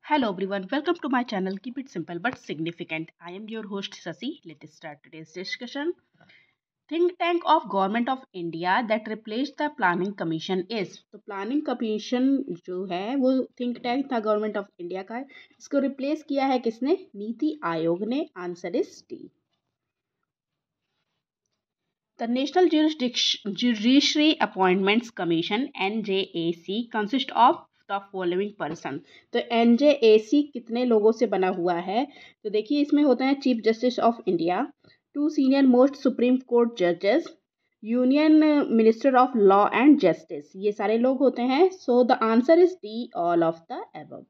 Hello everyone, welcome to my channel. Keep it simple but significant. I am your host Sasi. Let's start today's discussion. Think tank of Government of India that replaced the Planning Commission is. तो planning commission जो है वो think tank था government of India का. इसको replace किया है किसने? नीति आयोग ने. Answer is D. The National Judiciary Appointments Commission NJAC consists of the following person. तो NJAC कितने लोगों से बना हुआ है? तो देखिए इसमें होते हैं chief justice of India, 2 senior most supreme court जजेस, union minister of law and justice. ये सारे लोग होते हैं. So the answer is D, all of the above.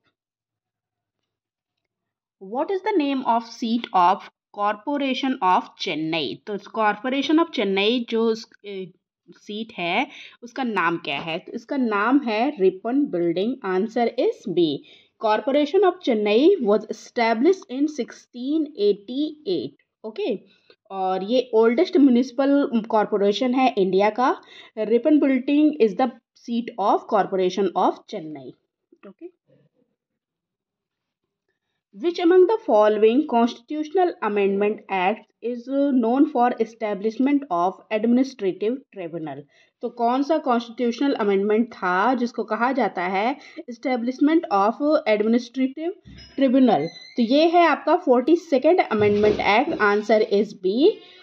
What is the name of seat of corporation of Chennai? तो corporation of Chennai जो seat है उसका नाम क्या है? तो इसका नाम है Ripon building. Answer is B. Corporation of Chennai was established in 1688. Okay, और ये ओल्डेस्ट म्यूनिसिपल कॉरपोरेशन है इंडिया का. Ripon building is the seat of corporation of Chennai. Okay. Which among the following constitutional amendment acts is known for establishment of administrative tribunal? तो कौन सा constitutional amendment था जिसको कहा जाता है एस्टेब्लिशमेंट ऑफ एडमिनिस्ट्रेटिव ट्रिब्यूनल? तो ये है आपका 42nd amendment act. Answer is B.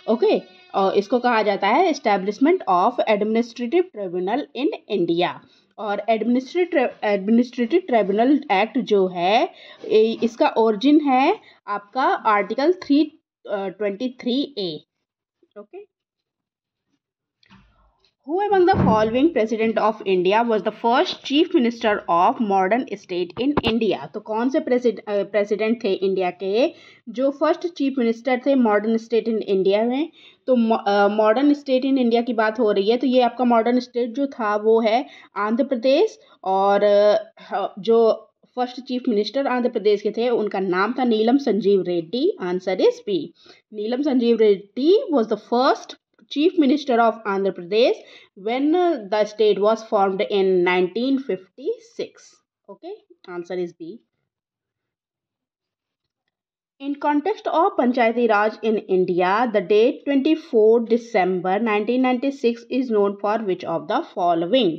Okay, और इसको कहा जाता है establishment of administrative tribunal in India. और एडमिनिस्ट्रेटिव ट्रिब्यूनल एक्ट जो है इसका ओरिजिन है आपका article 323A. Okay. Who among the following president of India was the first chief minister of modern state in India? तो कौन से प्रेसिडेंट थे इंडिया के जो फर्स्ट चीफ मिनिस्टर थे मॉडर्न स्टेट इन इंडिया में? तो मॉडर्न स्टेट इन इंडिया की बात हो रही है. तो ये आपका मॉडर्न स्टेट जो था वो है आंध्र प्रदेश. और जो first chief minister Andhra Pradesh के थे उनका नाम था Neelam Sanjiva Reddy. Answer is B. Neelam Sanjiva Reddy was the first Chief Minister of Andhra Pradesh when the state was formed in 1956. Okay, answer is B. In context of Panchayati Raj in India, the date 24 December 1996 is known for which of the following?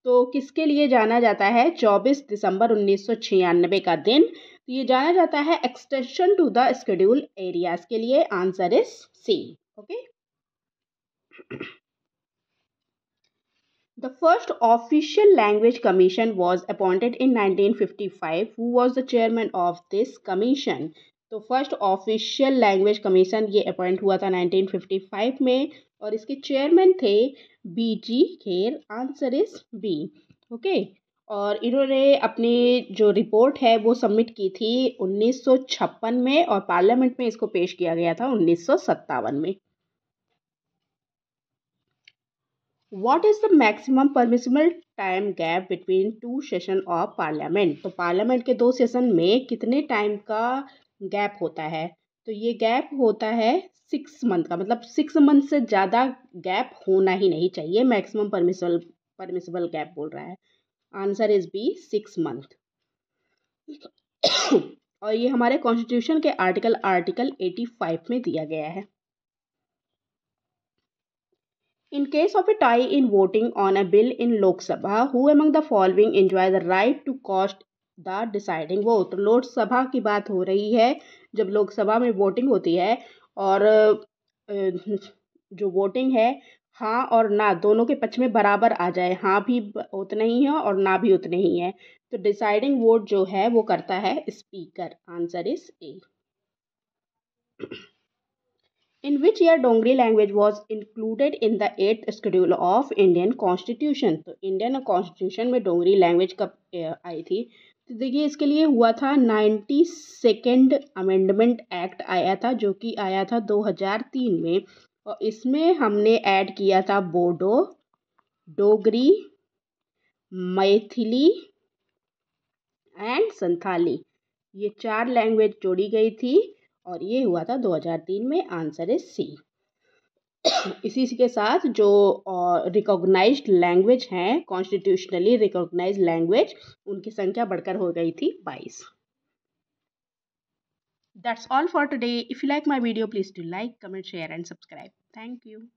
तो किसके लिए जाना जाता है 24 दिसंबर 1996 का दिन? तो ये जाना जाता है extension to the schedule areas के लिए. Answer is C. Okay. The first official language commission was appointed in 1955. Who was the chairman of this commission? तो फर्स्ट ऑफिशियल लैंग्वेज कमीशन ये अपॉइंट हुआ था 1955 में और इसके चेयरमैन थे B G Kher. Answer is B. Okay, और इन्होंने अपनी जो रिपोर्ट है वो सबमिट की थी 1956 में और पार्लियामेंट में इसको पेश किया गया था 1957 में. What is the maximum permissible time gap between two session of parliament? तो पार्लियामेंट के 2 सेशन में कितने टाइम का गैप होता है? तो ये गैप होता है 6 मंथ का. मतलब 6 मंथ से ज़्यादा गैप होना ही नहीं चाहिए. मैक्सिमम परमिसिबल गैप बोल रहा है. Answer is B, 6 month. और ये हमारे कॉन्स्टिट्यूशन के आर्टिकल 85 में दिया गया है. In case of a tie in voting on a bill in Lok Sabha, who among the following enjoy the right to cast the deciding vote? तो लोकसभा की बात हो रही है. जब लोकसभा में वोटिंग होती है और जो वोटिंग है हाँ और ना दोनों के पक्ष में बराबर आ जाए, हाँ भी उतने ही है और ना भी उतने ही है, तो डिसाइडिंग वोट जो है वो करता है speaker. Answer is a. In which year Dongri language was included in the 8th schedule of Indian Constitution? तो इंडियन कॉन्स्टिट्यूशन में डोंगरी लैंग्वेज कब आई थी? तो देखिए इसके लिए हुआ था 92nd अमेंडमेंट एक्ट आया था जो कि आया था 2003 में और इसमें हमने ऐड किया था बोडो, डोगरी, मैथिली एंड संथाली. ये 4 लैंग्वेज जोड़ी गई थी और ये हुआ था 2003 में. Answer is C. इसी के साथ जो रिकॉग्नाइज्ड लैंग्वेज हैं कॉन्स्टिट्यूशनली रिकॉग्नाइज्ड लैंग्वेज उनकी संख्या बढ़कर हो गई थी 22. That's all for today. If you like my video, please do like, comment, share and subscribe. Thank you.